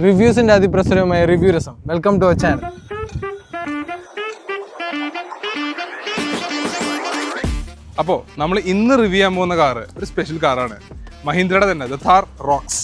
റിവ്യൂസിന്റെ അതിപ്രസരമായ റിവ്യൂ രസം. Welcome to our channel. അപ്പോൾ നമ്മൾ ഇന്ന് റിവ്യൂ ചെയ്യാൻ പോകുന്ന കാറ് ഒരു സ്പെഷ്യൽ കാറാണ്. മഹീന്ദ്രയുടെ തന്നെ ദ താർ റോക്സ്.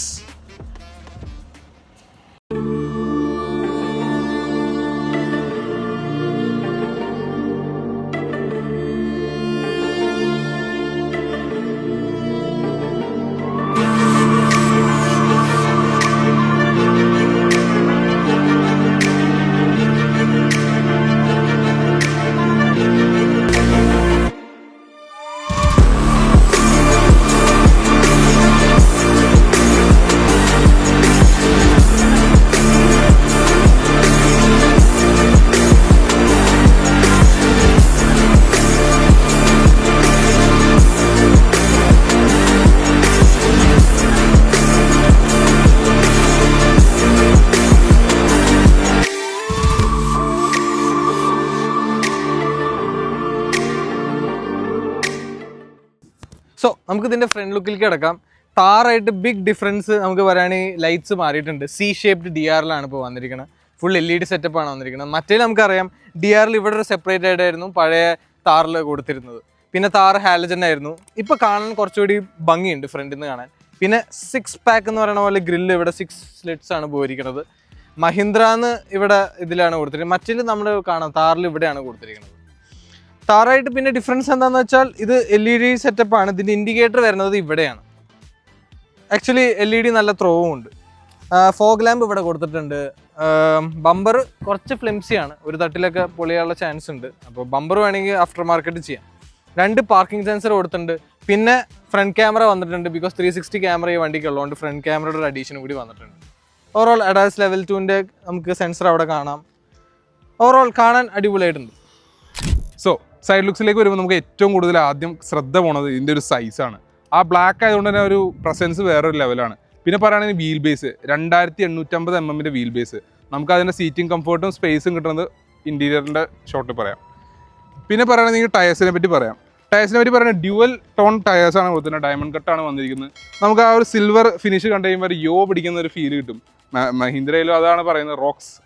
സോ നമുക്ക് ഇതിന്റെ ഫ്രണ്ട് ലുക്കിലേക്ക് കിടക്കാം. താറായിട്ട് ബിഗ് ഡിഫറൻസ് നമുക്ക് പറയുകയാണെങ്കിൽ ലൈറ്റ്സ് മാറിയിട്ടുണ്ട്. സി ഷേപ്ഡ് ഡി ആറിലാണ് ഇപ്പോൾ വന്നിരിക്കുന്നത്. ഫുൾ LED സെറ്റപ്പാണ് വന്നിരിക്കുന്നത്. മറ്റേ നമുക്കറിയാം DRL ഇവിടെ ഒരു സെപ്പറേറ്റ് ആയിട്ടായിരുന്നു പഴയ താറിൽ കൊടുത്തിരുന്നത്. പിന്നെ താർ ഹാലജൻ ആയിരുന്നു. ഇപ്പോൾ കാണാൻ കുറച്ചുകൂടി ഭംഗിയുണ്ട് ഫ്രണ്ടിൽ നിന്ന് കാണാൻ. പിന്നെ 6 പാക്ക് എന്ന് പറയുന്ന പോലെ ഗ്രില്ല് ഇവിടെ 6 സ്ലിറ്റ്സ് ആണ് പോയിരിക്കുന്നത്. മഹീന്ദ്രാന്ന് ഇവിടെ ഇതിലാണ് കൊടുത്തിരിക്കുന്നത്. മറ്റേ നമ്മൾ കാണാം താറിൽ ഇവിടെയാണ് കൊടുത്തിരിക്കുന്നത്. താറായിട്ട് പിന്നെ ഡിഫറൻസ് എന്താണെന്ന് വെച്ചാൽ ഇത് LED സെറ്റപ്പാണ്. ഇതിൻ്റെ ഇൻഡിക്കേറ്റർ വരുന്നത് ഇവിടെയാണ്. ആക്ച്വലി LED നല്ല ത്രോവും ഉണ്ട്. ഫോഗ് ലാമ്പ് ഇവിടെ കൊടുത്തിട്ടുണ്ട്. ബമ്പർ കുറച്ച് ഫ്ലിംസിയാണ്, ഒരു തട്ടിലൊക്കെ പൊളിയാനുള്ള ചാൻസ് ഉണ്ട്. അപ്പോൾ ബമ്പർ വേണമെങ്കിൽ ആഫ്റ്റർ മാർക്കറ്റ് ചെയ്യാം. 2 പാർക്കിംഗ് സെൻസർ കൊടുത്തിട്ടുണ്ട്. പിന്നെ ഫ്രണ്ട് ക്യാമറ വന്നിട്ടുണ്ട്. ബിക്കോസ് 360 ക്യാമറ ഈ വണ്ടിക്ക് ഉള്ളതുകൊണ്ട് ഫ്രണ്ട് ക്യാമറയുടെ ഒരു അഡീഷനും കൂടി വന്നിട്ടുണ്ട്. ഓവറോൾ ADAS ലെവൽ 2ൻ്റെ നമുക്ക് സെൻസർ അവിടെ കാണാം. ഓവറോൾ കാണാൻ അടിപൊളിയായിട്ടുണ്ട്. സോ സൈഡ് ലുക്സിലേക്ക് വരുമ്പോൾ നമുക്ക് ഏറ്റവും കൂടുതൽ ആദ്യം ശ്രദ്ധ പോണത് ഇതിൻ്റെ ഒരു സൈസാണ്. ആ ബ്ലാക്ക് ആയതുകൊണ്ട് തന്നെ ഒരു പ്രസൻസ് വേറൊരു ലെവലാണ്. പിന്നെ പറയുകയാണെങ്കിൽ wheel base 2850 mm wheel base. നമുക്ക് അതിൻ്റെ സീറ്റിംഗ് കംഫർട്ടും സ്പേസും കിട്ടുന്നത് ഇൻറ്റീരിയറിൻ്റെ ഷോട്ടിൽ പറയാം. പിന്നെ പറയുകയാണെങ്കിൽ ടയേഴ്സിനെ പറ്റി പറയാം. ടയേഴ്സിനെ പറ്റി പറയുന്നത് ഡ്യുവൽ ടോൺ ടയേഴ്സാണ് കൊടുത്തിരുന്നത്. ഡയമണ്ട് കട്ടാണ് വന്നിരിക്കുന്നത്. നമുക്ക് ആ ഒരു സിൽവർ ഫിനിഷ് കണ്ടു കഴിയുമ്പോൾ ഒരു യോ പിടിക്കുന്ന ഒരു ഫീൽ കിട്ടും. മഹീന്ദ്രയിലും അതാണ് പറയുന്നത്.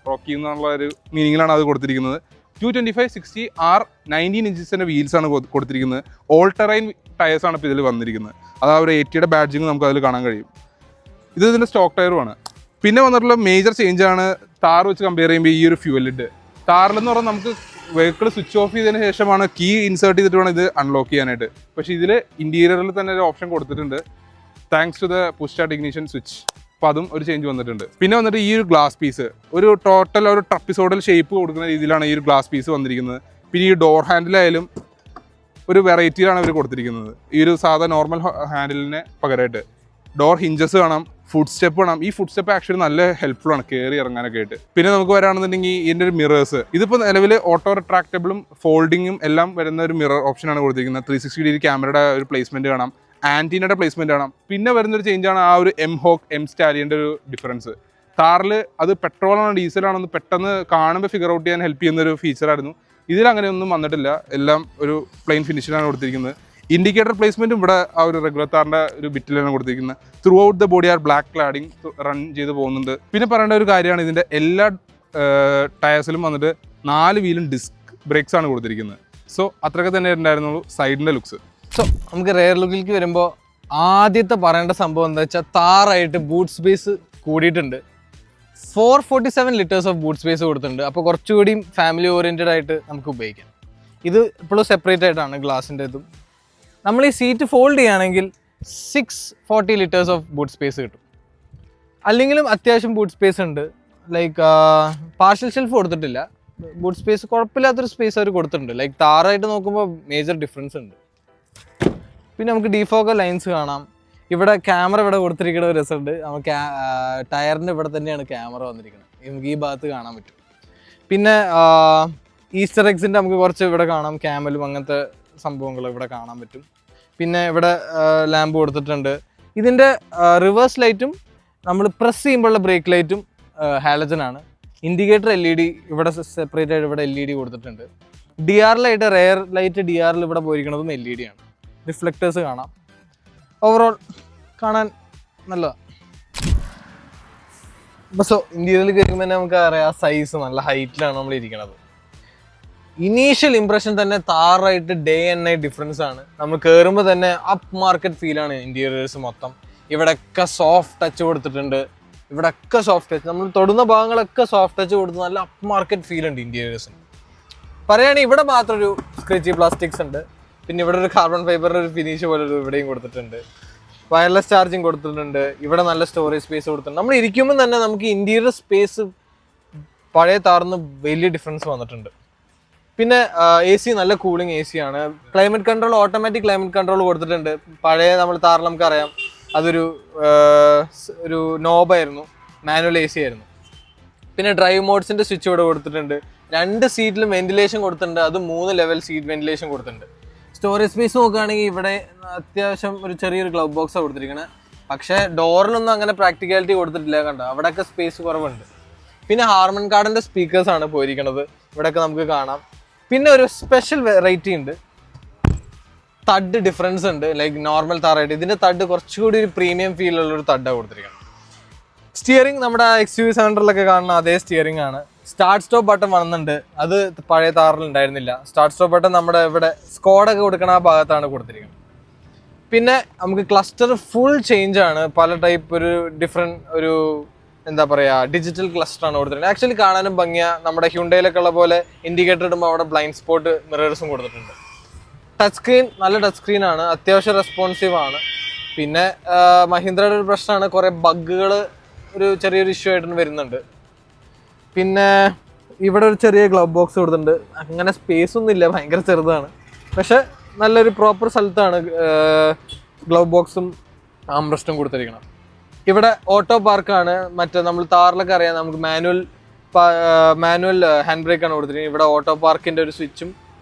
റോക്കി എന്നുള്ള ഒരു മീനിങ്ങിലാണ് അത് കൊടുത്തിരിക്കുന്നത്. 225/60 R19 ഇഞ്ചസിൻ്റെ വീൽസാണ് കൊടുത്തിരിക്കുന്നത്. ഓൾ ടെറൈൻ ടയേഴ്സാണ് ഇപ്പോൾ ഇതിൽ വന്നിരിക്കുന്നത്. അത് ആ ഒരു 80യുടെ ബാഡ്ജിങ് നമുക്ക് അതിൽ കാണാൻ കഴിയും. ഇത് ഇതിൻ്റെ സ്റ്റോക്ക് ടയറുമാണ്. പിന്നെ വന്നിട്ടുള്ള മേജർ ചേഞ്ചാണ് താർ വെച്ച് കമ്പയർ ചെയ്യുമ്പോൾ ഈ ഒരു ഫ്യൂവൽ ലിഡ്. താറിലെന്ന് പറഞ്ഞാൽ നമുക്ക് വെഹിക്കിൾ സ്വിച്ച് ഓഫ് ചെയ്തതിന് ശേഷമാണ് കീ ഇൻസേർട്ട് ചെയ്തിട്ട് വേണം ഇത് അൺലോക്ക് ചെയ്യാനായിട്ട്. പക്ഷേ ഇതിൽ ഇൻറ്റീരിയറിൽ തന്നെ ഒരു ഓപ്ഷൻ കൊടുത്തിട്ടുണ്ട്, thanks to the push start ignition switch. അപ്പോൾ അതും ഒരു ചേഞ്ച് വന്നിട്ടുണ്ട്. പിന്നെ വന്നിട്ട് ഈ ഒരു ഗ്ലാസ് പീസ് ഒരു ടോട്ടൽ ഒരു ട്രപ്പിസോഡൽ ഷേപ്പ് കൊടുക്കുന്ന രീതിയിലാണ് ഈ ഒരു ഗ്ലാസ് പീസ് വന്നിരിക്കുന്നത്. പിന്നെ ഈ ഡോർ ഹാൻഡിലായാലും ഒരു വെറൈറ്റിയിലാണ് ഇവർ കൊടുത്തിരിക്കുന്നത്. ഈ ഒരു സാധാ നോർമൽ ഹാൻഡിലിന് പകരമായിട്ട് ഡോർ ഹിഞ്ചസ് കാണാം, ഫുഡ് സ്റ്റെപ്പ് കാണാം. ഈ ഫുഡ് സ്റ്റെപ്പ് ആക്ച്വലി നല്ല ഹെൽപ്ഫുൾ ആണ് കയറി ഇറങ്ങാനൊക്കെ ആയിട്ട്. പിന്നെ നമുക്ക് വരാണെന്നുണ്ടെങ്കിൽ ഇതിൻ്റെ ഒരു മിറേഴ്സ്, ഇതിപ്പോൾ നിലവിൽ ഓട്ടോ റിട്രാക്റ്റബിളും ഫോൾഡിങ്ങും എല്ലാം വരുന്ന ഒരു മിറർ ഓപ്ഷനാണ് കൊടുത്തിരിക്കുന്നത്. 360 ക്യാമറയുടെ ഒരു പ്ലേസ്മെൻറ്റ് കാണാം, ആൻറ്റീനയുടെ പ്ലേസ്മെൻറ്റ് കാണാം. പിന്നെ വരുന്നൊരു ചേഞ്ചാണ് ആ ഒരു M സ്റ്റാലിയൻ്റെ ഒരു ഡിഫറൻസ്. താറിൽ അത് പെട്രോളാണോ ഡീസലാണെന്ന് പെട്ടെന്ന് കാണുമ്പോൾ ഫിഗർ ഔട്ട് ചെയ്യാൻ ഹെൽപ്പ് ചെയ്യുന്ന ഒരു ഫീച്ചറായിരുന്നു. ഇതിലങ്ങനെ ഒന്നും വന്നിട്ടില്ല. എല്ലാം ഒരു പ്ലെയിൻ ഫിനിഷിലാണ് കൊടുത്തിരിക്കുന്നത്. ഇൻഡിക്കേറ്റർ പ്ലേസ്മെൻറ്റും ഇവിടെ ആ ഒരു റെഗുലർ താറിൻ്റെ ഒരു ബിറ്റിലാണ് കൊടുത്തിരിക്കുന്നത്. Through out the body black cladding run ചെയ്ത് പോകുന്നുണ്ട്. പിന്നെ പറയേണ്ട ഒരു കാര്യമാണ് ഇതിൻ്റെ എല്ലാ ടയേഴ്സിലും വന്നിട്ട് 4 വീലും ഡിസ്ക് ബ്രേക്സ് ആണ് കൊടുത്തിരിക്കുന്നത്. സോ അത്രയൊക്കെ തന്നെ ഉണ്ടായിരുന്നുള്ളൂ സൈഡിൻ്റെ ലുക്സ്. സോ നമുക്ക് റെയർ ലുക്കിലേക്ക് വരുമ്പോൾ ആദ്യത്തെ പറയേണ്ട സംഭവം എന്താ വെച്ചാൽ താറായിട്ട് ബൂട്ട് സ്പേസ് കൂടിയിട്ടുണ്ട്. 447 ലിറ്റേഴ്സ് ഓഫ് ബൂട്ട് സ്പേസ് കൊടുത്തിട്ടുണ്ട്. അപ്പോൾ കുറച്ചുകൂടി ഫാമിലി ഓറിയൻറ്റഡ് ആയിട്ട് നമുക്ക് ഉപയോഗിക്കാം. ഇത് ഇപ്പോഴും സെപ്പറേറ്റ് ആയിട്ടാണ് ഗ്ലാസിൻ്റെ ഇതും. നമ്മൾ ഈ സീറ്റ് ഫോൾഡ് ചെയ്യുകയാണെങ്കിൽ 640 ലിറ്റേഴ്സ് ഓഫ് ബൂട്ട് സ്പേസ് കിട്ടും. അല്ലെങ്കിലും അത്യാവശ്യം ബൂട്ട് സ്പേസ് ഉണ്ട്. ലൈക്ക് പാർഷ്യൽ ഷെൽഫ് കൊടുത്തിട്ടില്ല. ബൂട്ട് സ്പേസ് കുഴപ്പമില്ലാത്തൊരു സ്പേസ് അവർ കൊടുത്തിട്ടുണ്ട്. ലൈക്ക് താറായിട്ട് നോക്കുമ്പോൾ മേജർ ഡിഫറൻസ് ഉണ്ട്. പിന്നെ നമുക്ക് ഡിഫോക്കൽ ലൈൻസ് കാണാം. ഇവിടെ ക്യാമറ ഇവിടെ കൊടുത്തിരിക്കുന്ന ഒരു രസമുണ്ട്. നമുക്ക് ടയറിൻ്റെ ഇവിടെ തന്നെയാണ് ക്യാമറ വന്നിരിക്കുന്നത്. നമുക്ക് ഈ ഭാഗത്ത് കാണാൻ പറ്റും. പിന്നെ ഈസ്റ്റർ എഗ്സിൻ്റെ നമുക്ക് കുറച്ച് ഇവിടെ കാണാം. ക്യാമലും അങ്ങനത്തെ സംഭവങ്ങൾ ഇവിടെ കാണാൻ പറ്റും. പിന്നെ ഇവിടെ ലാമ്പ് കൊടുത്തിട്ടുണ്ട്. ഇതിൻ്റെ റിവേഴ്സ് ലൈറ്റും നമ്മൾ പ്രസ് ചെയ്യുമ്പോഴുള്ള ബ്രേക്ക് ലൈറ്റും ഹാലജനാണ്. ഇൻഡിക്കേറ്റർ LED ഇവിടെ സെപ്പറേറ്റ് ആയിട്ട് ഇവിടെ LED കൊടുത്തിട്ടുണ്ട്. DRL ആയിട്ട് റെയർ ലൈറ്റ് DRL ഇവിടെ പോയിരിക്കുന്നതും LED ആണ്. റിഫ്ലക്റ്റേഴ്സ് കാണാം. ഓവറോൾ കാണാൻ നല്ലതാണ്. സോ ഇന്ത്യയിൽ കയറുമ്പോൾ തന്നെ നമുക്ക് അറിയാം സൈസ് നല്ല ഹൈറ്റിലാണ് നമ്മൾ ഇരിക്കുന്നത്. ഇനീഷ്യൽ ഇംപ്രഷൻ തന്നെ താറായിട്ട് ഡേ ആൻഡ് നൈറ്റ് ഡിഫറൻസ് ആണ്. നമ്മൾ കയറുമ്പോൾ തന്നെ അപ്പ് മാർക്കറ്റ് ഫീലാണ് ഇന്റീരിയേഴ്സ് മൊത്തം. ഇവിടെയൊക്കെ സോഫ്റ്റ് ടച്ച് കൊടുത്തിട്ടുണ്ട്, ഇവിടെയൊക്കെ സോഫ്റ്റ് ടച്ച്, നമ്മൾ തൊടുന്ന ഭാഗങ്ങളൊക്കെ സോഫ്റ്റ് ടച്ച് കൊടുത്ത് നല്ല അപ്പ് മാർക്കറ്റ് ഫീൽ ഉണ്ട് ഇന്റീരിയേഴ്സിന്. പറയുകയാണെങ്കിൽ ഇവിടെ മാത്രം ഒരു സ്ക്രെച്ചി പ്ലാസ്റ്റിക്സ് ഉണ്ട്, പിന്നെ ഇവിടെ ഒരു കാർബൺ ഫൈബറിന്റെ ഒരു ഫിനിഷ് പോലെ ഒരു ഇവിടെയും കൊടുത്തിട്ടുണ്ട്, വയർലെസ് ചാർജിങ് കൊടുത്തിട്ടുണ്ട്, ഇവിടെ നല്ല സ്റ്റോറേജ് സ്പേസ് കൊടുത്തിട്ടുണ്ട്. നമ്മൾ ഇരിക്കുമ്പോൾ തന്നെ നമുക്ക് ഇന്റീരിയർ സ്പേസ് പഴയ താറിന് വലിയ ഡിഫറൻസ് വന്നിട്ടുണ്ട്. പിന്നെ AC നല്ല കൂളിംഗ് AC ആണ്. Climate control, automatic climate control കൊടുത്തിട്ടുണ്ട്. പഴയ നമ്മൾ താറിൽ നമുക്കറിയാം അതൊരു ഒരു നോബായിരുന്നു, മാനുവൽ AC ആയിരുന്നു. പിന്നെ ഡ്രൈവ് മോഡ്സിന്റെ സ്വിച്ച് ഇവിടെ കൊടുത്തിട്ടുണ്ട്. 2 സീറ്റിലും വെന്റിലേഷൻ കൊടുത്തിട്ടുണ്ട്, അത് 3 ലെവൽ സീറ്റ് വെന്റിലേഷൻ കൊടുത്തിട്ടുണ്ട്. സ്റ്റോറേജ് സ്പേസ് നോക്കുകയാണെങ്കിൽ ഇവിടെ അത്യാവശ്യം ഒരു ചെറിയൊരു ഗ്ലൗ ബോക്സാണ് കൊടുത്തിരിക്കുന്നത്. പക്ഷേ ഡോറിലൊന്നും അങ്ങനെ പ്രാക്ടിക്കാലിറ്റി കൊടുത്തിട്ടില്ല, കണ്ടോ അവിടെയൊക്കെ സ്പേസ് കുറവുണ്ട്. പിന്നെ ഹാർമൻ കാർഡിന്റെ സ്പീക്കേഴ്സ് ആണ് പോയിരിക്കുന്നത്, ഇവിടെയൊക്കെ നമുക്ക് കാണാം. പിന്നെ ഒരു സ്പെഷ്യൽ വെറൈറ്റി ഉണ്ട്, തഡ് ഡിഫറൻസ് ഉണ്ട്. ലൈക്ക് നോർമൽ താറായിട്ട് ഇതിന്റെ തഡ് കുറച്ചുകൂടി ഒരു പ്രീമിയം ഫീൽ ഉള്ള ഒരു തഡാണ് കൊടുത്തിരിക്കുന്നത്. സ്റ്റിയറിംഗ് നമ്മുടെ XUV 700 കാണുന്ന അതേ സ്റ്റിയറിംഗ് ആണ്. സ്റ്റാർട്ട് സ്റ്റോപ്പ് ബട്ടൺ വന്നിട്ടുണ്ട്, അത് പഴയ താറിൽ ഉണ്ടായിരുന്നില്ല. സ്റ്റാർട്ട് സ്റ്റോപ്പ് ബട്ടൺ നമ്മുടെ ഇവിടെ സ്കോഡൊക്കെ കൊടുക്കണ ആ ഭാഗത്താണ് കൊടുത്തിരിക്കുന്നത്. പിന്നെ നമുക്ക് ക്ലസ്റ്റർ ഫുൾ ചേഞ്ച് ആണ്, പല ടൈപ്പ് ഒരു ഡിഫറെന്റ് ഒരു എന്താ പറയുക ഡിജിറ്റൽ ക്ലസ്റ്റർ ആണ് കൊടുത്തിട്ടുണ്ട്. ആക്ച്വലി കാണാനും ഭംഗിയാ. നമ്മുടെ ഹ്യുണ്ടയിലൊക്കെ ഉള്ള പോലെ ഇൻഡിക്കേറ്റർ ഇടുമ്പോൾ അവിടെ ബ്ലൈൻഡ് സ്പോട്ട് മിറേഴ്സും കൊടുത്തിട്ടുണ്ട്. ടച്ച് സ്ക്രീൻ നല്ല ടച്ച് സ്ക്രീൻ ആണ്, അത്യാവശ്യം റെസ്പോൺസീവ് ആണ്. പിന്നെ മഹീന്ദ്രയുടെ ഒരു പ്രശ്നമാണ്, കുറേ ബഗ്ഗുകൾ ഒരു ചെറിയൊരു ഇഷ്യൂ ആയിട്ട് വരുന്നുണ്ട്. പിന്നെ ഇവിടെ ഒരു ചെറിയ ഗ്ലൗ ബോക്സ് കൊടുത്തിട്ടുണ്ട്, അങ്ങനെ സ്പേസ് ഒന്നും ഇല്ല, ഭയങ്കര ചെറുതാണ്. പക്ഷെ നല്ലൊരു പ്രോപ്പർ സ്ഥലത്താണ് ഗ്ലൗ ബോക്സും ആംറസ്റ്റും കൊടുത്തിരിക്കണം. ഇവിടെ ഓട്ടോ പാർക്കാണ്. മറ്റേ നമ്മൾ താറിലൊക്കെ അറിയാം നമുക്ക് മാനുവൽ ഹാൻഡ് ബ്രേക്കാണ് കൊടുത്തിരിക്കുന്നത്. ഇവിടെ ഓട്ടോ പാർക്കിൻ്റെ ഒരു സ്വിച്ചും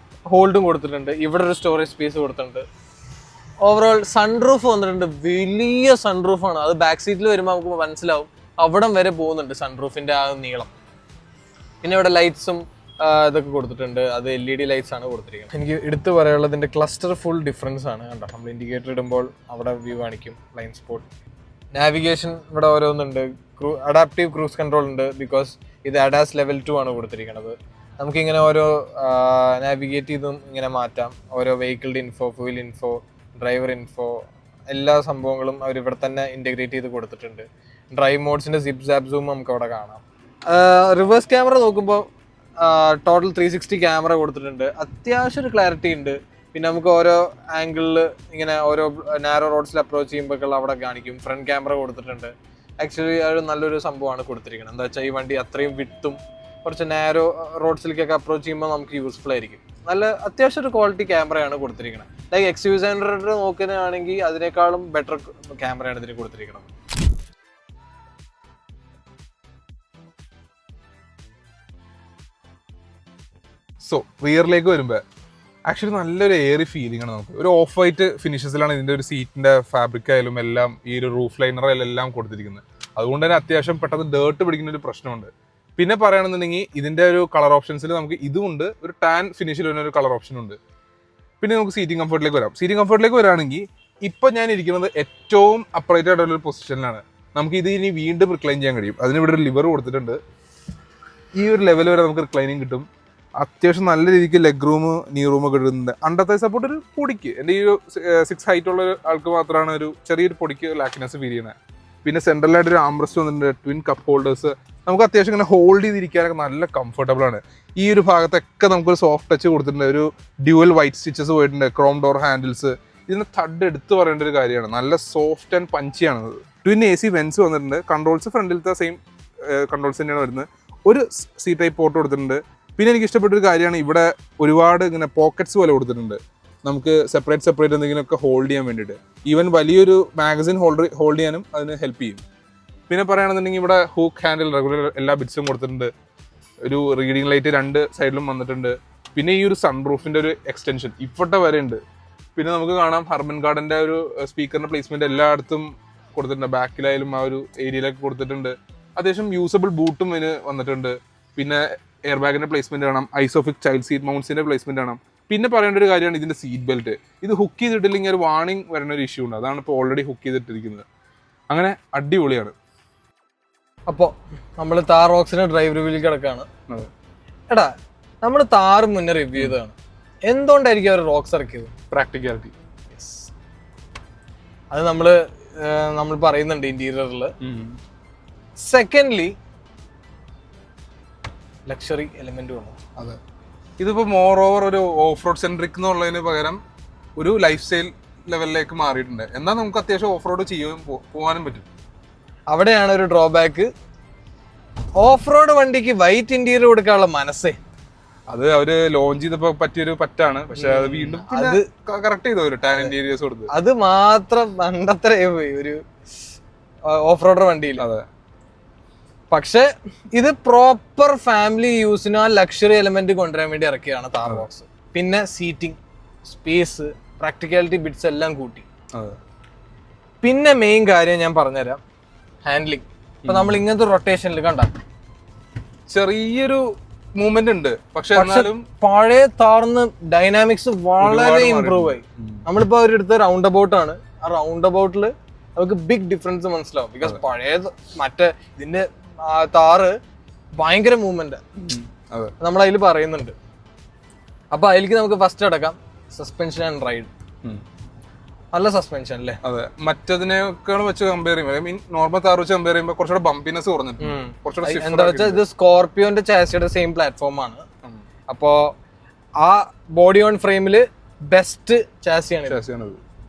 ഹോൾഡും കൊടുത്തിട്ടുണ്ട്. ഇവിടെ ഒരു സ്റ്റോറേജ് സ്പേസ് കൊടുത്തിട്ടുണ്ട്. ഓവറോൾ സൺറൂഫ് വന്നിട്ടുണ്ട്, വലിയ സൺറൂഫാണ്. അത് ബാക്ക് സീറ്റിൽ വരുമ്പോൾ നമുക്ക് മനസ്സിലാവും, അവിടം വരെ പോകുന്നുണ്ട് സൺറൂഫിൻ്റെ ആ നീളം. പിന്നെ ഇവിടെ ലൈറ്റ്സും ഇതൊക്കെ കൊടുത്തിട്ടുണ്ട്, അത് LED ലൈറ്റ്സ് ആണ് കൊടുത്തിരിക്കുന്നത്. എനിക്ക് എടുത്തു പറയാനുള്ളത് ഇതിൻ്റെ ക്ലസ്റ്റർ ഫുൾ ഡിഫറൻസ് ആണ്. കണ്ടോ നമ്മൾ ഇൻഡിക്കേറ്റർ ഇടുമ്പോൾ അവിടെ വ്യൂ കാണിക്കും, ബ്ലൈൻഡ് സ്പോട്ട്. നാവിഗേഷൻ ഇവിടെ ഓരോന്നുണ്ട്, അഡാപ്റ്റീവ് ക്രൂസ് കൺട്രോൾ ഉണ്ട്, ബിക്കോസ് ഇത് ADAS Level 2 ആണ് കൊടുത്തിരിക്കുന്നത്. നമുക്കിങ്ങനെ ഓരോ നാവിഗേറ്റ് ചെയ്തും ഇങ്ങനെ മാറ്റാം. ഓരോ വെഹിക്കിളിൻ്റെ info, fuel info, driver info, എല്ലാ സംഭവങ്ങളും അവർ ഇവിടെ തന്നെ ഇൻറ്റഗ്രേറ്റ് ചെയ്ത് കൊടുത്തിട്ടുണ്ട്. ഡ്രൈവ് മോഡ്സിൻ്റെ സിപ്പ് സാപ്പ് സൂം നമുക്ക് അവിടെ കാണാം. റിവേഴ്സ് ക്യാമറ നോക്കുമ്പോൾ ടോട്ടൽ 360 ക്യാമറ കൊടുത്തിട്ടുണ്ട്, അത്യാവശ്യം ഒരു ക്ലാരിറ്റി ഉണ്ട്. പിന്നെ നമുക്ക് ഓരോ ആംഗിളിൽ ഇങ്ങനെ ഓരോ നാരോ റോഡ്സിൽ അപ്രോച്ച് ചെയ്യുമ്പോഴൊക്കെ അവിടെ കാണിക്കും. ഫ്രണ്ട് ക്യാമറ കൊടുത്തിട്ടുണ്ട്. ആക്ച്വലി അത് നല്ലൊരു സംഭവമാണ് കൊടുത്തിരിക്കുന്നത്. എന്താ വെച്ചാൽ ഈ വണ്ടി അത്രയും വിട്ടും കുറച്ച് നാരോ റോഡ്സിലേക്കൊക്കെ അപ്രോച്ച് ചെയ്യുമ്പോൾ നമുക്ക് യൂസ്ഫുൾ ആയിരിക്കും. നല്ല അത്യാവശ്യം ഒരു ക്വാളിറ്റി ക്യാമറയാണ് കൊടുത്തിരിക്കുന്നത്. ലൈക്ക് XUV 700 നോക്കുകയാണെങ്കിൽ അതിനേക്കാളും ബെറ്റർ ക്യാമറയാണ് ഇതിന് കൊടുത്തിരിക്കുന്നത്. സോ റിയറിലേക്ക് വരുമ്പോൾ ആക്ച്വലി നല്ലൊരു എയറി ഫീലിംഗ് ആണ്. നമുക്ക് ഒരു ഓഫ് വൈറ്റ് ഫിനിഷസിലാണ് ഇതിൻ്റെ ഒരു സീറ്റിൻ്റെ ഫാബ്രിക് ആയാലും എല്ലാം ഈ ഒരു റൂഫ് ലൈനർ ആയാലും എല്ലാം കൊടുത്തിരിക്കുന്നത്. അതുകൊണ്ട് തന്നെ അത്യാവശ്യം പെട്ടെന്ന് ഡേർട്ട് പിടിക്കുന്ന ഒരു പ്രശ്നമുണ്ട്. പിന്നെ പറയുകയാണെന്നുണ്ടെങ്കിൽ ഇതിൻ്റെ ഒരു കളർ ഓപ്ഷൻസിൽ നമുക്ക് ഇതുമുണ്ട്, ഒരു ടാൻ ഫിനിഷിൽ വരുന്ന ഒരു കളർ ഓപ്ഷൻ ഉണ്ട്. പിന്നെ നമുക്ക് സീറ്റിംഗ് കംഫർട്ടിലേക്ക് വരാം. സീറ്റിംഗ് കംഫർട്ടിലേക്ക് വരാണെങ്കിൽ ഇപ്പം ഞാൻ ഇരിക്കുന്നത് ഏറ്റവും അപ്രൈറ്റ് ആയിട്ടുള്ള ഒരു പൊസിഷനിലാണ്. നമുക്ക് ഇത് ഇനി വീണ്ടും റിക്ലൈൻ ചെയ്യാൻ കഴിയും. അതിന് ഇവിടെ ഒരു ലിവർ കൊടുത്തിട്ടുണ്ട്, ഈ ഒരു ലെവൽ വരെ നമുക്ക് റിക്ലൈനിങ് കിട്ടും. അത്യാവശ്യം നല്ല രീതിക്ക് ലെഗ് റൂം, നീ റൂമൊക്കെ ഇടുന്നുണ്ട്. അണ്ടർ തൈ സപ്പോർട്ട് ഒരു പൊടിക്ക്, എൻ്റെ ഈ ഒരു 6 ഹൈറ്റ് ഉള്ള ആൾക്ക് മാത്രമാണ് ഒരു ചെറിയൊരു പൊടിക്ക് ലാക്കിനെസ് ഫീൽ ചെയ്യുന്നത്. പിന്നെ സെൻട്രലായിട്ടൊരു ആംബ്രസ്റ്റ് വന്നിട്ടുണ്ട്, ട്വിൻ കപ്പ് ഹോൾഡേഴ്സ്. നമുക്ക് അത്യാവശ്യം ഇങ്ങനെ ഹോൾഡ് ചെയ്തിരിക്കാനൊക്കെ നല്ല കംഫർട്ടബിൾ ആണ്. ഈ ഒരു ഭാഗത്തൊക്കെ നമുക്കൊരു സോഫ്റ്റ് ടച്ച് കൊടുത്തിട്ടുണ്ട്, ഒരു ഡ്യുവൽ വൈറ്റ് സ്റ്റിച്ചസ് പോയിട്ടുണ്ട്, ക്രോം ഡോർ ഹാൻഡിൽസ്. ഇതിന് തഡ് എടുത്ത് പറയേണ്ട ഒരു കാര്യമാണ്, നല്ല സോഫ്റ്റ് ആൻഡ് പഞ്ചിയാണ്. ട്വിൻ AC വെൻസ് വന്നിട്ടുണ്ട്. കൺട്രോൾസ് ഫ്രണ്ടിലത്തെ സെയിം കൺട്രോൾസ് തന്നെയാണ് വരുന്നത്. ഒരു C ടൈപ്പ് പോർട്ട് കൊടുത്തിട്ടുണ്ട്. പിന്നെ എനിക്ക് ഇഷ്ടപ്പെട്ട ഒരു കാര്യമാണ് ഇവിടെ ഒരുപാട് ഇങ്ങനെ പോക്കറ്റ്സ് പോലെ കൊടുത്തിട്ടുണ്ട്, നമുക്ക് സെപ്പറേറ്റ് എന്തെങ്കിലുമൊക്കെ ഹോൾഡ് ചെയ്യാൻ വേണ്ടിയിട്ട്. ഈവൻ വലിയൊരു മാഗസിൻ ഹോൾഡ് ചെയ്യാനും അതിന് ഹെൽപ്പ് ചെയ്യും. പിന്നെ പറയുകയാണെന്നുണ്ടെങ്കിൽ ഇവിടെ ഹൂക്ക് ഹാൻഡിൽ റെഗുലർ എല്ലാ ബിറ്റ്സും കൊടുത്തിട്ടുണ്ട്. ഒരു റീഡിംഗ് ലൈറ്റ് 2 സൈഡിലും വന്നിട്ടുണ്ട്. പിന്നെ ഈ ഒരു സൺറൂഫിൻ്റെ ഒരു എക്സ്റ്റൻഷൻ ഇപ്പോഴത്തെ വരെ ഉണ്ട്. പിന്നെ നമുക്ക് കാണാം ഹർമൻ ഗാർഡൻ്റെ ഒരു സ്പീക്കറിൻ്റെ പ്ലേസ്മെൻറ്റ് എല്ലായിടത്തും കൊടുത്തിട്ടുണ്ട്. ബാക്കിലായാലും ആ ഒരു ഏരിയയിലൊക്കെ കൊടുത്തിട്ടുണ്ട്. അത്യാവശ്യം യൂസബിൾ ബൂട്ടും ഇതിന് വന്നിട്ടുണ്ട്. പിന്നെ എയർ ബാഗിൻ്റെ പ്ലേസ്മെൻറ്റ് കാണാം, ഐസോഫിക് ചൈൽഡ് സീറ്റ് മൗണ്ട്സിൻ്റെ പ്ലേസ്മെൻറ്റ് കാണാം. പിന്നെ പറയേണ്ട ഒരു കാര്യമാണ് ഇതിൻ്റെ സീറ്റ് ബെൽറ്റ്. ഇത് ഹുക്ക് ചെയ്തിട്ടില്ലെങ്കിൽ ഒരു വാർണിംഗ് വരുന്ന ഒരു ഇഷ്യൂ ഉണ്ട്, അതാണ് ഇപ്പോൾ ഓൾറെഡി ഹുക്ക് ചെയ്തിട്ടിരിക്കുന്നത്. അങ്ങനെ അടിപൊളിയാണ്. അപ്പോൾ നമ്മൾ താർ റോക്സിന്റെ ഡ്രൈവ് റിവ്യൂവിൽ കിടക്കാണ്. എടാ നമ്മൾ താറ് മുന്നേ റിവ്യൂ ചെയ്തതാണ്. എന്തുകൊണ്ടായിരിക്കും അവർ റോക്സ് ഇറക്കിയത്? പ്രാക്ടിക്കാലിറ്റി. അത് നമ്മൾ പറയുന്നുണ്ട് ഇന്റീരിയറിൽ. സെക്കൻഡ്ലി ലക്ഷറി എലിമെന്റ് വന്നു. അതെ, ഇതിപ്പോ മോർ ഓവർ ഒരു ഓഫ് റോഡ് സെൻട്രിക് എന്നുള്ളതിന് പകരം ഒരു ലൈഫ് സ്റ്റൈൽ ലെവലിലേക്ക് മാറിയിട്ടുണ്ട്. എന്നാൽ നമുക്ക് അത്യാവശ്യം ഓഫ് റോഡ് ചെയ്യാൻ പോകാനും പറ്റും. അവിടെയാണ് ഒരു ഡ്രോബാക്ക്. ഓഫ് റോഡ് വണ്ടിക്ക് വൈറ്റ് ഇന്റീരിയർ കൊടുക്കാനുള്ള മനസ്സേ, അത് അവര് ലോഞ്ച് ചെയ്തപ്പോ പറ്റിയൊരു പറ്റാണ്. പക്ഷെ അത് വീണ്ടും അത് കറക്റ്റ് ചെയ്തു, ഒരു ടാൻ ഇന്റീരിയേഴ്സ് കൊടുത്ത്. അത് മാത്രം പണ്ടത്രേ പോയി ഒരു ഓഫ് റോഡർ വണ്ടിയിൽ. അതെ, പക്ഷെ ഇത് പ്രോപ്പർ ഫാമിലി യൂസിന് ആ ലക്ഷറി എലമെന്റ് കൊണ്ടുവരാൻ വേണ്ടി ഇറക്കിയാണ് താർ ബോക്സ്. പിന്നെ സീറ്റിംഗ്, സ്പേസ്, പ്രാക്ടിക്കാലിറ്റി ബിറ്റ്സ് എല്ലാം കൂട്ടി. പിന്നെ മെയിൻ കാര്യം ഞാൻ പറഞ്ഞുതരാം, ഹാൻഡ്ലിംഗ്. ഇപ്പൊ നമ്മൾ ഇങ്ങനത്തെ റൊട്ടേഷനിൽ കണ്ട ചെറിയൊരു മൂവ്മെന്റ് ഉണ്ട്, പക്ഷെ പഴയ താർന്ന് ഡൈനാമിക്സ് വളരെ ഇമ്പ്രൂവ് ആയി. നമ്മളിപ്പോ അവരെടുത്ത റൗണ്ട് അബൌട്ട് ആണ്. ആ റൗണ്ട് അബൌട്ടില് നമുക്ക് ബിഗ് ഡിഫറൻസ് മനസ്സിലാവും. ബിക്കോസ് പഴയ മറ്റേ ഇതിന്റെ താറ് ഭയങ്കര മൂവ്മെന്റ് നമ്മൾ അതിൽ പറയുന്നുണ്ട്. അപ്പൊ അതിലേക്ക് നമുക്ക് ഫസ്റ്റ് അടക്കാം സസ്പെൻഷൻ ആൻഡ് റൈഡ്. നല്ല സസ്പെൻഷൻ അല്ലേ? അതെ, മറ്റതിനേക്കാൾ വെച്ച് കമ്പയർ ചെയ്യുമ്പോൾ, ഐ മീൻ നോർമൽ താർ വെച്ച് കമ്പയർ ചെയ്യുമ്പോൾ കുറച്ചുകൂടെ ബംപിനെസ് കുറഞ്ഞിട്ടുണ്ട്. എന്താ വെച്ചാൽ ഇത് സ്കോർപിയോന്റെ ചാസിയുടെ സെയിം പ്ലാറ്റ്ഫോം ആണ്. അപ്പോ ആ ബോഡി ഓൺ ഫ്രെയിമില് ബെസ്റ്റ് ചാസിയാണ്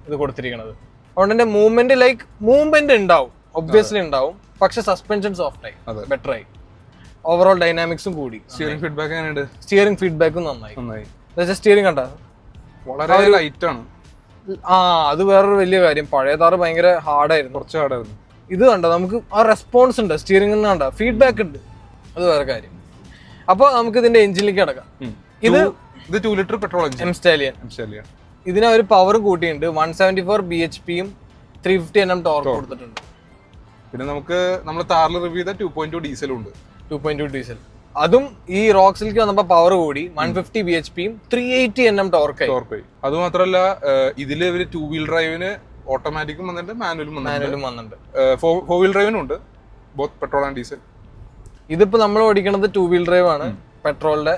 ഇത് കൊടുത്തിരിക്കുന്നത്. അതുകൊണ്ട് തന്നെ മൂവ്മെന്റ് ഉണ്ടാവും, ഒബ്വിയസ്ലി ഉണ്ടാവും. പക്ഷെ സസ്പെൻഷൻ സോഫ്റ്റ് ആയി, ബെറ്റർ ആയി. ഓവറോൾ ഡൈനാമിക്സും കൂടി. സ്റ്റിയറിംഗ് ഫീഡ്ബാക്ക് എങ്ങനെയുണ്ട്? സ്റ്റിയറിംഗ് ഫീഡ്ബാക്കും നന്നായി. സ്റ്റിയറിംഗ് കണ്ട വളരെ ലൈറ്റ് ആണ്. അത് വേറൊരു വലിയ കാര്യം. പഴയ താറ് ഭയങ്കര ഹാർഡായിരുന്നു, കുറച്ച് ഹാർഡായിരുന്നു. ഇത് കണ്ട നമുക്ക് ആ റെസ്പോൺസ് ഉണ്ട്, സ്റ്റിയറിംഗ് കണ്ട ഫീഡ്ബാക്ക് ഉണ്ട്, അത് വേറെ കാര്യം. അപ്പൊ നമുക്ക് ഇതിന്റെ എഞ്ചിനിലേക്ക് കിടക്കാം. ഇത് 2 ലിറ്റർ പെട്രോൾ എം സ്റ്റാലിയൻ. ഇതിന് ഒരു പവർ കൂട്ടിയിട്ടുണ്ട്. 174 bhp-യും 350 Nm ടോർക്ക് കൊടുത്തിട്ടുണ്ട്. പിന്നെ നമ്മൾ താറിൽ റിവ്യൂ ചെയ്ത 2.2 ഡീസലും ഉണ്ട്. 2.2 ഡീസൽ. അതും ഈ റോക്സിലേക്ക് വന്നപ്പോ പവർ കൂടി 150 bhp-യും 380 Nm ടോർക്കായി. അത് മാത്രമല്ല ഇതില് ഇവര് 2 വീൽ ഡ്രൈവിന് ഓട്ടോമാറ്റിക്കും വന്നിട്ടുണ്ട്, മാനുവലും വന്നിട്ടുണ്ട്. 4 വീൽ ഡ്രൈവിനും ഉണ്ട്, ബോത്ത് പെട്രോൾ ആൻഡ് ഡീസൽ. ഇതിപ്പോ നമ്മൾ ഓടിക്കുന്നത് 2 വീൽ ഡ്രൈവ് ആണ്. പെട്രോളിന്റെ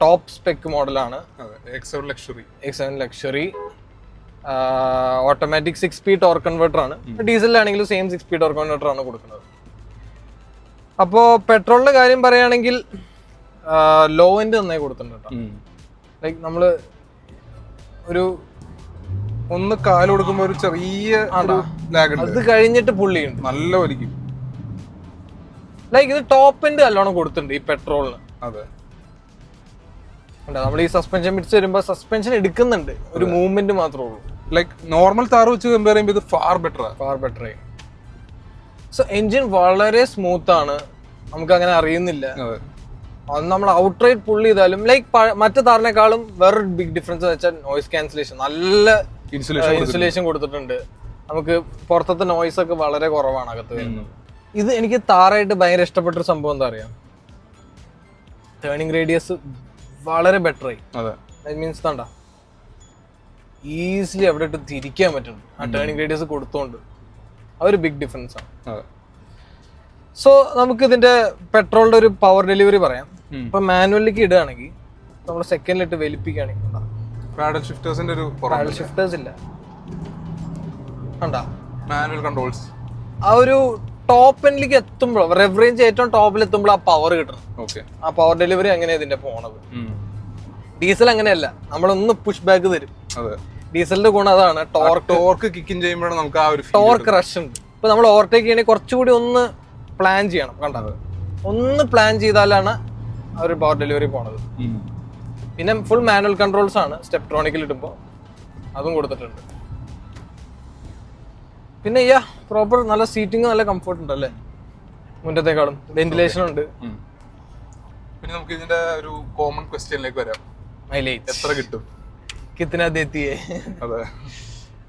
ടോപ്പ് സ്പെക് മോഡലാണ്. X7 luxury. Automatic 6 speed torque converter ആണ്. ഡീസലിലാണെങ്കിലും സെയിം 6 സ്പീഡ് ടോർക്ക് കൺവേർട്ടർ ആണ് കൊടുക്കുന്നത്. അപ്പോ പെട്രോളിന്റെ കാര്യം പറയുകയാണെങ്കിൽ ലോ എൻഡ് നന്നായി കൊടുത്തിട്ടുണ്ട്. ലൈക്ക് നമ്മള് ഒരു ഒന്ന് കാല് കൊടുക്കുമ്പോ ഒരു ചെറിയ ലാഗ് ഉണ്ട്. അത് കഴിഞ്ഞിട്ട് പുള്ളിയുണ്ട്, നല്ല വലിക്കും. ലൈക്ക് ഇത് ടോപ്പ് എൻഡ് നല്ലോണം കൊടുത്തിട്ടുണ്ട് ഈ പെട്രോളിന്. അതെ, നമ്മൾ ഈ സസ്പെൻഷൻ ബിറ്റ്സ് വരുമ്പോ സസ്പെൻഷൻ എടുക്കുന്നുണ്ട്, ഒരു മൂവ്മെന്റ് മാത്രമേ ഉള്ളൂ. ലൈക്ക് നോർമൽ താറ് വെച്ച് കമ്പയർ ചെയ്യുമ്പോൾ ഇത് ഫാർ ബെറ്റർ ആയി. സോ എൻജിൻ വളരെ സ്മൂത്ത് ആണ്, നമുക്ക് അങ്ങനെ അറിയുന്നില്ല. അത് നമ്മൾ ഔട്ട് റൈറ്റ് പുള്ളി ചെയ്താലും ലൈക്ക് മറ്റേ താറിനേക്കാളും വേറൊരു ബിഗ് ഡിഫറൻസ് വെച്ചാൽ നോയിസ് ക്യാൻസലേഷൻ, നല്ല ഇൻസുലേഷൻ കൊടുത്തിട്ടുണ്ട്. നമുക്ക് പുറത്തത്തെ നോയിസ് ഒക്കെ വളരെ കുറവാണ് അകത്ത് വരുന്നത്. ഇത് എനിക്ക് താറായിട്ട് ഭയങ്കര ഇഷ്ടപ്പെട്ടൊരു സംഭവം എന്താ അറിയാം, ടേണിംഗ് റേഡിയസ് വളരെ ബെറ്റർ ആയി. മീൻസ് താണ്ട ഈസിലി അവിടെ ഇട്ട് തിരിക്കാൻ പറ്റുന്നു ആ ടേണിംഗ് റേഡിയസ് കൊടുത്തോണ്ട്. അതൊരു ബിഗ് ഡിഫറൻസ് ആണ്. സോ നമുക്ക് ഇതിന്റെ പെട്രോളിന്റെ ഒരു പവർ ഡെലിവറി പറയാം. ഇപ്പൊ മാനുവലിലേക്ക് ഇടുകയാണെങ്കിൽ നമ്മൾ സെക്കൻഡിലിട്ട് വലിപ്പിക്കുകയാണെങ്കിൽ പാഡൽ ഷിഫ്റ്റേഴ്സ് ഇല്ല, കണ്ടാ മാനുവൽ കൺട്രോൾസ്. ആ ഒരു ടോപ്പ് എൻഡിലേക്ക് എത്തുമ്പോൾ, റെവ് റേഞ്ച് ഏറ്റവും ടോപ്പിൽ എത്തുമ്പോൾ ആ പവർ കിട്ടണം. ആ പവർ ഡെലിവറി അങ്ങനെ ഇതിന്റെ പോണത്. ഡീസൽ അങ്ങനെയല്ല, നമ്മളൊന്ന് പുഷ് ബാക്ക് തരും. ഡീസലിന്റെ ഗുണം അതാണ്, ടോർക്ക് കിക്കിങ് ചെയ്യുമ്പോഴാണ് നമുക്ക് ആ ഒരു ടോർക്ക് റഷ് ഉണ്ട്. ഇപ്പൊ നമ്മൾ ഓവർടേക്ക് ചെയ്യണമെങ്കിൽ കുറച്ചുകൂടി ഒന്ന് പ്ലാൻ ചെയ്യണം. കണ്ടത് ഒന്ന് പ്ലാൻ ചെയ്താലാണ് ആ ഒരു പവർ ഡെലിവറി പോണത്. പിന്നെ ഫുൾ മാനുവൽ കൺട്രോൾസ് ആണ് സ്റ്റെപ്ട്രോണിക്കിൽ ഇടുമ്പോൾ, അതും കൊടുത്തിട്ടുണ്ട്. പിന്നെ പ്രോപ്പർ നല്ല സീറ്റിംഗ്, നല്ല കംഫർട്ട് ഉണ്ട് അല്ലേ മുന്നത്തേക്കാളും. വെന്റിലേഷൻ ഉണ്ട്. പിന്നെ നമുക്ക് ഇതിന്റെ ഒരു കോമൺ ക്വസ്റ്റ്യനിലേക്ക് വരാം, മൈലേജ് എത്ര കിട്ടും? കിतना देती है?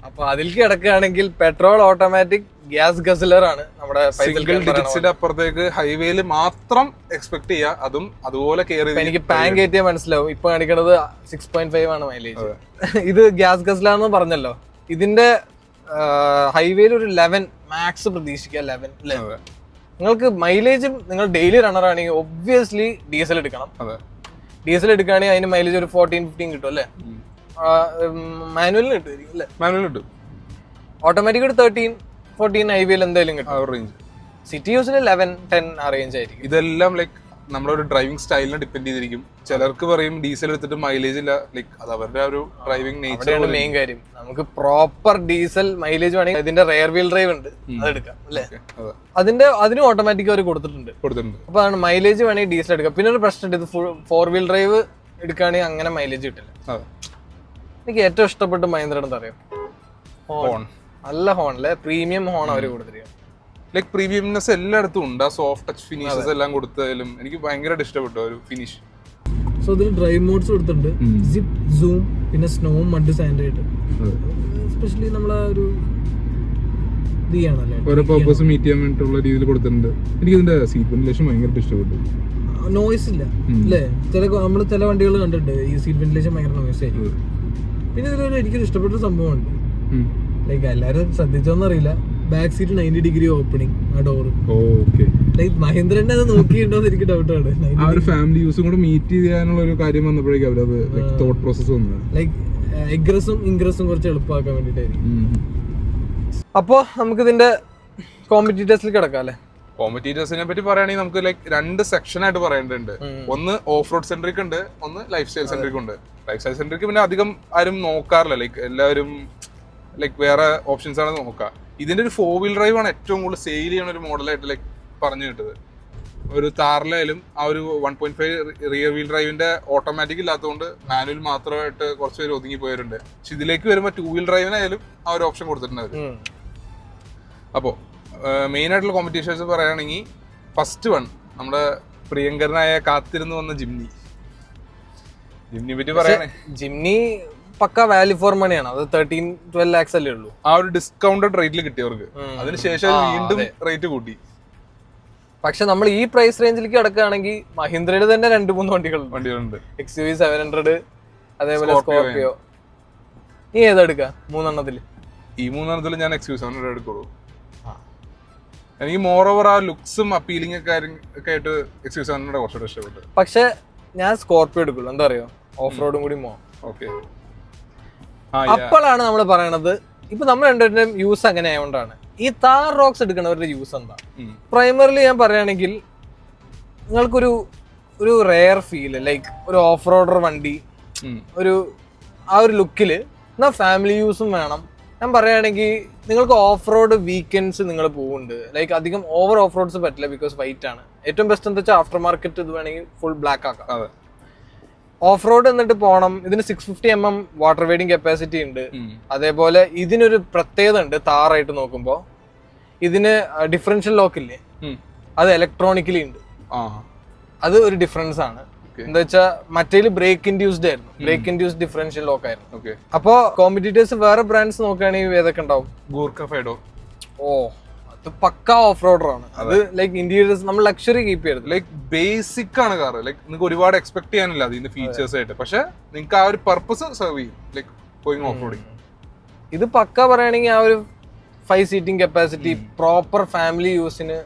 അപ്പൊ അതിലേക്ക് കിടക്കുകയാണെങ്കിൽ പെട്രോൾ ഓട്ടോമാറ്റിക് ഗ്യാസ് ഗസലർ ആണ്. നമ്മുടെ സിംഗിൾ ഡിജിറ്റ്സിന്റെ അപ്പുറത്തേക്ക് ഹൈവേയിൽ മാത്രം എക്സ്പെക്ട് ചെയ്യാ, അതും അതുപോലെ എനിക്ക് പാൻ കയറ്റിയാൽ മനസ്സിലാവും. ഇപ്പൊ കാണിക്കണത് 6.5 ആണ് മൈലേജ്. ഇത് ഗ്യാസ് ഗസലർ എന്ന് പറഞ്ഞല്ലോ. ഇതിന്റെ ഹൈവേയിൽ ഒരു 11 മാക്സ് പ്രതീക്ഷിക്കുക. 11 അല്ലേ? നിങ്ങൾക്ക് മൈലേജും നിങ്ങൾ ഡെയിലി റണ്ണർ ആണെങ്കിൽ ഒബ്വിയസ്ലി ഡീസൽ എടുക്കണം. ഡീസൽ എടുക്കുകയാണെങ്കിൽ അതിന് മൈലേജ് ഒരു 14-15 കിട്ടും അല്ലേ? മാനുവലിന് കിട്ടുമായിരിക്കും അല്ലേ? മാനുവൽ കിട്ടും. ഓട്ടോമാറ്റിക് ഒരു 13-14 IVL എന്തായാലും കിട്ടും. സിറ്റി യൂസിന് 11-10 ആ റേഞ്ച് ആയിരിക്കും. ഇതെല്ലാം ലൈക്ക് നമ്മുടെ ഒരു ഡ്രൈവിംഗ് സ്റ്റൈലിനെ ഡിപ്പെൻഡ് ചെയ്തിരിക്കും. ചിലർക്ക് പറയും ഡീസൽ എടുത്തിട്ട് മൈലേജ് ഇല്ല, ലൈക്ക് അത് അവരുടെ ഒരു ഡ്രൈവിംഗ് നേച്ചറാണ് മെയിൻ കാര്യം. നമുക്ക് പ്രോപ്പർ ഡീസൽ മൈലേജ് വേണമെങ്കിൽ ഇതിന്റെ റെയർ വീൽ ഡ്രൈവ് ഉണ്ട്, അതെടുക്കാം അല്ലേ? അതിനും ഓട്ടോമാറ്റിക് അവർ കൊടുത്തിട്ടുണ്ട്. അപ്പൊ അതാണ് മൈലേജ് വേണമെങ്കിൽ ഡീസൽ എടുക്കാം. പിന്നെ ഒരു പ്രശ്നമുണ്ട്, ഇത് 4 വീൽ ഡ്രൈവ് എടുക്കുകയാണെങ്കിൽ അങ്ങനെ മൈലേജ് കിട്ടില്ല. എനിക്ക് ഏറ്റവും ഇഷ്ടപ്പെട്ട മഹീന്ദ്ര എന്താ അറിയാം? ഹോൺ. നല്ല ഹോൺ അല്ലേ? പ്രീമിയം ഹോൺ അവർ കൊടുത്തിരിക്കും. ലൈക്ക് പ്രീമിയംനെസ് എല്ലായിടത്തും ഉണ്ട്. ആ സോഫ്റ്റ് ടച്ച് ഫിനിഷസ് എല്ലാം കൊടുത്താലും എനിക്ക് ഭയങ്കരമായിട്ട് ഇഷ്ടപ്പെട്ടു ഒരു ഫിനിഷ്. സോ ഇതിൽ ഡ്രൈവ് മോഡ്സ് കൊടുത്തിട്ടുണ്ട്, സിപ്പ്, സൂം, പിന്നെ സ്നോ, മഡ്, സാൻഡ് ആയിട്ട്. എസ്പെഷ്യലി നമ്മളെ ഒരു ഓരോ പർപ്പസ് മീറ്റ് ചെയ്യാൻ വേണ്ടിയിട്ടുള്ള രീതിയിൽ കൊടുത്തിട്ടുണ്ട്. എനിക്ക് ഇതിന്റെ സീറ്റ് വെന്റിലേഷൻ ഭയങ്കരമായിട്ട് ഇഷ്ടപ്പെട്ടു. നോയ്സ് ഇല്ല അല്ലേ? നമ്മൾ ചില വണ്ടികൾ കണ്ടിട്ടുണ്ട് ഈ സീറ്റ് വെന്റിലേഷൻ ഭയങ്കര നോയ്സ് ആയിരിക്കും. പിന്നെ ഇതിലൊരു എനിക്കൊരു ഇഷ്ടപ്പെട്ട സംഭവമുണ്ട്, ലൈക്ക് എല്ലാരും ശ്രദ്ധിച്ചോന്നറിയില്ല, ബാക്ക് സീറ്റ് 90 ഡിഗ്രി ഓപ്പണിംഗ് ആ ഡോറ്. ലൈക്ക് മഹീന്ദ്രന്റെ അത് നോക്കിയിട്ടുണ്ടോന്ന് എനിക്ക് ഡൗട്ടാണ്. ആ ഒരു ഫാമിലി യൂസും കൂടെ മീറ്റ് ചെയ്യാനുള്ള ഒരു കാര്യം വന്നപ്പോഴേക്കും അവരത് തോട്ട് പ്രോസസ് വന്നത് ലൈക്ക് എഗ്രസും ഇൻഗ്രസും കുറച്ച് എളുപ്പമാക്കാൻ വേണ്ടിട്ടായിരിക്കും. അപ്പോ നമുക്ക് ഇതിന്റെ കോമ്പറ്റീറ്റേഴ്സിൽ കിടക്കാം അല്ലെ? കോമ്പറ്റീറ്റേഴ്സിനെ പറ്റി പറയുകയാണെങ്കിൽ നമുക്ക് ലൈക്ക് 2 സെക്ഷൻ ആയിട്ട് പറയേണ്ടതുണ്ട്. ഒന്ന് ഓഫ് റോഡ് സെൻട്രിക് ഉണ്ട്, ഒന്ന് ലൈഫ് സ്റ്റൈൽ സെൻട്രിക് ഉണ്ട്. ലൈഫ് സ്റ്റൈൽ സെൻട്രിക് പിന്നെ അധികം ആരും നോക്കാറില്ല, ലൈക്ക് എല്ലാവരും ലൈക്ക് വേറെ ഓപ്ഷൻസ് ആണ് നോക്കുക. ഇതിന്റെ ഒരു 4 വീൽ ഡ്രൈവ് ആണ് ഏറ്റവും കൂടുതൽ സെയിൽ ചെയ്യുന്ന ഒരു മോഡലായിട്ട് ലൈക്ക് പറഞ്ഞു കിട്ടത്. ഒരു താറിലായാലും ആ ഒരു 1.5 റിയർ വീൽ ഡ്രൈവിന്റെ ഓട്ടോമാറ്റിക് ഇല്ലാത്തതുകൊണ്ട് മാനുവൽ മാത്രമായിട്ട് കുറച്ച് പേര് ഒതുങ്ങി പോയവരുണ്ട്. പക്ഷെ ഇതിലേക്ക് വരുമ്പോൾ 2 വീൽ ഡ്രൈവിനായാലും ആ ഒരു ഓപ്ഷൻ കൊടുത്തിട്ടുണ്ട് അവര്. അപ്പോൾ മെയിൻ ആയിട്ടുള്ള കോമ്പറ്റീഷൻസ് പറയുകയാണെങ്കിൽ ഫസ്റ്റ് വൺ നമ്മുടെ പ്രിയങ്കരനായ കാത്തിരുന്ന് വന്ന ജിംനി പറ്റി പറയണേ. ജിംനി പക്ക വാല്യൂ ഫോർ മണിയാണ്. അത് 13-12 lakhs അല്ലേ ഉള്ളൂ. ആ ഒരു ഡിസ്കൗണ്ടഡ് റേറ്റിൽ കിട്ടിയവർക്ക്. അതിനുശേഷം വീണ്ടും റേറ്റ് കൂട്ടി. പക്ഷെ നമ്മൾ ഈ പ്രൈസ് റേഞ്ചിലേക്ക് കിടക്കുകയാണെങ്കിൽ മഹീന്ദ്രയിൽ തന്നെ 2-3 വണ്ടികളുണ്ട്. XUV 700, അതേപോലെ സ്കോർപിയോ. നീ ഏതെടുക്ക 3 ഈ 3 ഞാൻ XUV 700 എടുക്കുള്ളൂ. എനിക്ക് മോർ ഓവർ ആ ലുക്സും അപ്പീലിംഗ് ഒക്കെ ആയിട്ട് XUV 700 കുറച്ചുകൂടെ ഇഷ്ടപ്പെട്ടു. പക്ഷെ ഞാൻ സ്കോർപിയോ എടുക്കുള്ളൂ. എന്താ അറിയോ? ഓഫ് റോഡും കൂടി ഓക്കെ. അപ്പോഴാണ് നമ്മൾ പറയണത്, ഇപ്പൊ നമ്മൾ രണ്ടുപേരുടെയും യൂസ് അങ്ങനെ ആയതുകൊണ്ടാണ്. ഈ താർ റോക്സ് എടുക്കുന്നവരുടെ യൂസ് എന്താ? പ്രൈമറിലി ഞാൻ പറയുകയാണെങ്കിൽ നിങ്ങൾക്കൊരു റെയർ ഫീല്, ലൈക്ക് ഒരു ഓഫ് റോഡർ വണ്ടി, ആ ഒരു ലുക്കില് എന്നാൽ ഫാമിലി യൂസും വേണം. ഞാൻ പറയുകയാണെങ്കിൽ നിങ്ങൾക്ക് ഓഫ് റോഡ് വീക്കെൻഡ്സ് നിങ്ങൾ പോകുന്നുണ്ട്, ലൈക്ക് അധികം ഓവർ ഓഫ് റോഡ്സ് പറ്റില്ല, ബിക്കോസ് വൈറ്റ് ആണ്. ഏറ്റവും ബെസ്റ്റ് എന്താ വെച്ചാൽ ആഫ്റ്റർ മാർക്കറ്റ് ഇത് വേണമെങ്കിൽ ഫുൾ ബ്ലാക്ക് ആക്കാം. ഓഫ് റോഡ് എന്നിട്ട് പോകണം. ഇതിന് 650 mm വാട്ടർ വെയ്ഡിങ് കപ്പാസിറ്റി ഉണ്ട്. അതേപോലെ ഇതിനൊരു പ്രത്യേകത ഉണ്ട്, താറായിട്ട് നോക്കുമ്പോൾ ഇതിന് ഡിഫറൻഷ്യൽ ലോക്ക് ഇല്ലേ, അത് ഇലക്ട്രോണിക്കലി ഉണ്ട്. അത് ഒരു ഡിഫറൻസ് ആണ്. എന്താ വെച്ചാൽ മറ്റേല് ബ്രേക്ക് ഇൻഡ്യൂസ്ഡ് ആയിരുന്നു, ബ്രേക്ക് ഇൻഡ്യൂസ്ഡ് ഡിഫറൻഷ്യൽ ലോക്ക് ആയിരുന്നു. അപ്പോ കോമ്പറ്റീറ്റേഴ്സ് വേറെ ബ്രാൻഡ്സ് നോക്കുകയാണെങ്കിൽ ഏതൊക്കെ ഉണ്ടാവും? ഗൂർഖ ഫെഡോ. അത് പക്ക ഓഫ് റോഡർ ആണ്. അത് ലൈക്ക് ഇന്റീരിയേഴ്സ് നമ്മൾ ലക്ഷറി കീപ്പ് ചെയ്യരുത്, ലൈക്ക് ബേസിക് ആണ് കാർ. ലൈക്ക് നിങ്ങൾക്ക് ഒരുപാട് എക്സ്പെക്ട് ചെയ്യാനില്ല അതിന്റെ ഫീച്ചേഴ്സ് ആയിട്ട്, പക്ഷെ നിങ്ങൾക്ക് ആ ഒരു പർപ്പസ് സെർവ് ചെയ്യും, ലൈക്ക് ഗോയിങ് ഓഫ് റോഡിങ്. ഇത് പക്ക പറയുകയാണെങ്കിൽ ആ ഒരു 5 സീറ്റിംഗ് കപ്പാസിറ്റി, പ്രോപ്പർ ഫാമിലി യൂസിന്.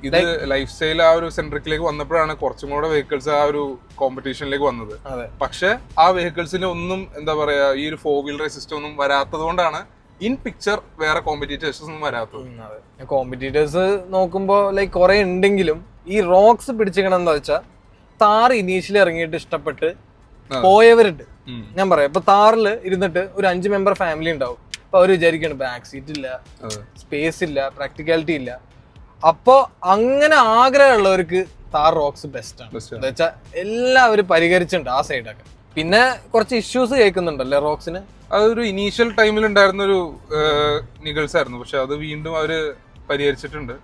ഇത് ലൈഫ് സ്റ്റൈൽ ആ ഒരു സെൻട്രിക്കിലേക്ക് വന്നപ്പോഴാണ് കുറച്ചും കൂടെ വെഹിക്കിൾസ് ആ ഒരു കോമ്പറ്റീഷനിലേക്ക് വന്നത്. പക്ഷെ ആ വെഹിക്കിൾസിന് ഒന്നും എന്താ പറയാ, ഈ ഒരു 4 വീൽ ഡ്രൈവ് സിസ്റ്റം ഒന്നും വരാത്തത് കൊണ്ടാണ് ഇൻ പിക്ചർ വേറെ കോമ്പറ്റീറ്റേഴ്സ് ഒന്നും വരാത്തത്. കോമ്പറ്റീറ്റേഴ്സ് നോക്കുമ്പോൾ ലൈക്ക് കുറെ ഉണ്ടെങ്കിലും ഈ റോക്സ് പിടിച്ചിരിക്കണം എന്താ വെച്ചാൽ താർ ഇനീഷ്യലി ഇറങ്ങിയിട്ട് ഇഷ്ടപ്പെട്ട് പോയവരുണ്ട്. ഞാൻ പറയാം, ഇപ്പൊ താറിൽ ഇരുന്നിട്ട് ഒരു 5 മെമ്പർ ഫാമിലി ഉണ്ടാവും. അപ്പൊ അവര് വിചാരിക്കണം ബാക്ക് സീറ്റ് ഇല്ല, സ്പേസ് ഇല്ല, പ്രാക്ടിക്കാലിറ്റി ഇല്ല. അപ്പോ അങ്ങനെ ആഗ്രഹമുള്ളവർക്ക് താർ റോക്സ് ബെസ്റ്റ് ആണ്. എന്താ വെച്ചാൽ എല്ലാവരും പരിഹരിച്ചിട്ടുണ്ട് ആ സൈഡൊക്കെ. പിന്നെ കുറച്ച് ഇഷ്യൂസ് കേൾക്കുന്നുണ്ടല്ലേ റോക്സിന്. അതൊരു ഇനീഷ്യൽ ടൈമിൽ ഉണ്ടായിരുന്ന ഒരു നിഗൾസ് ആയിരുന്നു, പക്ഷെ അത് വീണ്ടും അവര് പരിഹരിച്ചിട്ടുണ്ട്.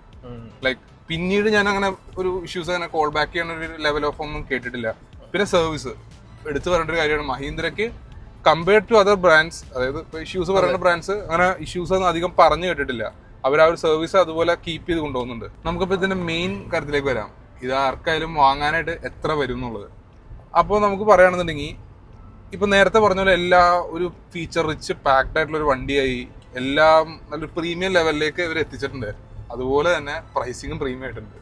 ലൈക്ക് പിന്നീട് ഞാൻ അങ്ങനെ ഒരു ഇഷ്യൂസ് അങ്ങനെ കോൾ ബാക്ക് ചെയ്യുന്ന ഒരു ലെവൽ ഓഫ് ഒന്നും കേട്ടിട്ടില്ല. പിന്നെ സർവീസ് എടുത്തു പറയേണ്ട ഒരു കാര്യമാണ്, മഹീന്ദ്രയ്ക്ക് കമ്പയർഡ് ടു അതർ ബ്രാൻഡ്സ്, അതായത് ഇഷ്യൂസ് പറയുന്ന ബ്രാൻഡ്സ് അങ്ങനെ ഇഷ്യൂസ് ഒന്നും അധികം പറഞ്ഞു കേട്ടിട്ടില്ല. അവർ ആ ഒരു സർവീസ് അതുപോലെ കീപ്പ് ചെയ്ത് കൊണ്ടുപോകുന്നുണ്ട്. നമുക്കിപ്പോൾ ഇതിന്റെ മെയിൻ കാര്യത്തിലേക്ക് വരാം, ഇത് ആർക്കായാലും വാങ്ങാനായിട്ട് എത്ര വരും എന്നുള്ളത്. അപ്പോൾ നമുക്ക് പറയുകയാണെന്നുണ്ടെങ്കിൽ ഇപ്പൊ നേരത്തെ പറഞ്ഞ പോലെ എല്ലാ ഒരു ഫീച്ചർ റിച്ച് പാക്ഡ് ആയിട്ടുള്ള ഒരു വണ്ടിയായി, എല്ലാം നല്ലൊരു പ്രീമിയം ലെവലിലേക്ക് ഇവർ എത്തിച്ചിട്ടുണ്ട്. അതുപോലെ തന്നെ പ്രൈസിങ്ങും പ്രീമിയം ആയിട്ടുണ്ട്.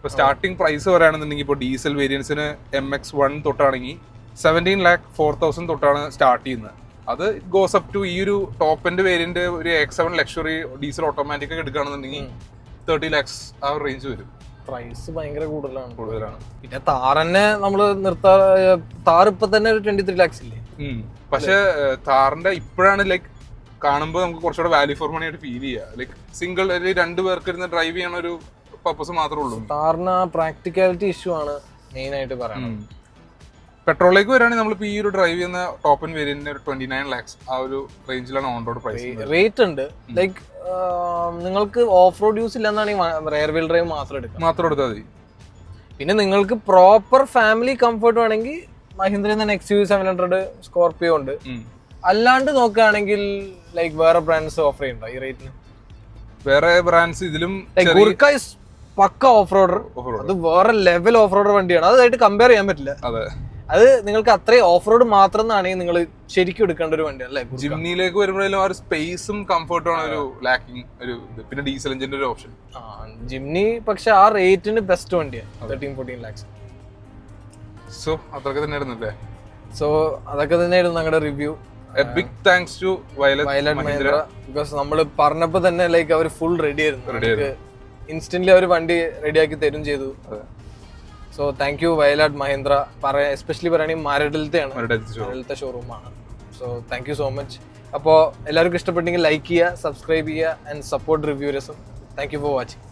ഇപ്പൊ സ്റ്റാർട്ടിംഗ് പ്രൈസ് പറയുകയാണെന്നുണ്ടെങ്കിൽ ഇപ്പോൾ ഡീസൽ വേരിയൻസിന് MX1 തൊട്ടാണെങ്കിൽ 17,04,000 തൊട്ടാണ് സ്റ്റാർട്ട് ചെയ്യുന്നത്. അത് ഗോസ് അപ് ടു ഈ ഒരു ടോപ്പ് എൻഡ് വേരിയന്റ് ഒരു X7 ലക്ഷറി ഡീസൽ ഓട്ടോമാറ്റിക് ഒക്കെ എടുക്കുകയാണെന്നുണ്ടെങ്കിൽ 30 lakhs ആ ഒരു റേഞ്ച് വരും. പ്രൈസ് ഭയങ്കര കൂടുതലാണ്. പിന്നെ താർ തന്നെ നമ്മള് താർ ഇപ്പൊ തന്നെ ഒരു 23 lakhs ഇല്ലേ. പക്ഷെ താറിന്റെ ഇപ്പോഴാണ് ലൈക്ക് കാണുമ്പോൾ നമുക്ക് കുറച്ചുകൂടെ വാല്യൂ ഫോർ മണി ആയിട്ട് ഫീൽ ചെയ്യുക. ലൈക്ക് സിംഗിൾ 2 പേർക്ക് ഇരുന്ന് ഡ്രൈവ് ചെയ്യണ ഒരു പർപ്പസ് മാത്രമേ ഉള്ളൂ. താറിന് പ്രാക്ടിക്കാലിറ്റി ഇഷ്യൂ ആണ് മെയിൻ ആയിട്ട് പറയുന്നത്. പെട്രോളിലേക്ക് വരികയാണെങ്കിൽ നമ്മളിപ്പോൾ ഈ ഒരു ഡ്രൈവ് ചെയ്യുന്ന ടോപ്പ് ആൻഡ് വേരിയന്റിന് 29 lakhs ആ ഒരു റേഞ്ചിലാണ് ഓൺ റോഡ് പ്രൈസ്. റേറ്റ് ഉണ്ട്. ലൈക്ക് നിങ്ങൾക്ക് ഓഫ് റോഡ് യൂസ് ഇല്ലെന്നാണെങ്കിൽ റെയർ വീൽ ഡ്രൈവ് മാത്രം എടുത്താൽ മതി. പിന്നെ നിങ്ങൾക്ക് പ്രോപ്പർ ഫാമിലി കംഫർട്ട് വേണമെങ്കിൽ മഹീന്ദ്രയിൽ നിന്ന് XUV 700 സ്കോർപിയോ ഉണ്ട്. അല്ലാണ്ട് നോക്കുകയാണെങ്കിൽ ലൈക്ക് വേറെ ബ്രാൻഡ്സ് ഓഫർ ചെയ്യുന്നുണ്ടോ ഈ റേറ്റിന്? വേറെ ബ്രാൻഡ്സ് ഇതിലും പക്ക ഓഫ് റോഡർ, അത് വേറെ ലെവൽ ഓഫ് റോഡർ വണ്ടിയാണ്. അതായിട്ട് കമ്പയർ ചെയ്യാൻ പറ്റില്ല. അത് നിങ്ങൾക്ക് അത്രയും ഓഫ് റോഡ് മാത്രം എന്നാണെങ്കിൽ നിങ്ങൾ ശരിക്കും എടുക്കേണ്ട ഒരു വണ്ടിയാണ് അല്ലേ. ജിംനിയിലേക്ക് വരുമ്പോഴേലും ആ ഒരു സ്പേസും കംഫർട്ടും ആണ് ഒരു ലാക്കിംഗ് ഒരു പിന്നെ ഡീസൽ എഞ്ചിന്റെ ഒരു ഓപ്ഷൻ. ജിംനി പക്ഷെ ആ റേറ്റിന് ബെസ്റ്റ് വണ്ടിയാണ് 13-14 lakhs. സോ അതൊക്കെ തന്നെയായിരുന്നു അല്ലേ. സോ അതൊക്കെ തന്നെയായിരുന്നു ഞങ്ങളുടെ review. Big thanks to Violet Mahindra. Because നമ്മൾ പറഞ്ഞപ്പോ തന്നെ ലൈക്ക് അവർ ഫുൾ റെഡി ആയിരുന്നു. ഇൻസ്റ്റന്റ്ലി അവർ വണ്ടി റെഡിയാക്കി തരും ചെയ്തു. So thank you Violet Mahindra. Especially പറയുകയാണെങ്കിൽ മാരഡിലത്തെ ഷോറൂമാണ്. So thank you so much. അപ്പോൾ എല്ലാവർക്കും ഇഷ്ടപ്പെട്ടെങ്കിൽ ലൈക്ക് ചെയ്യുക, സബ്സ്ക്രൈബ് ചെയ്യുക ആൻഡ് സപ്പോർട്ട് റിവ്യൂവേഴ്സും. Thank you for watching.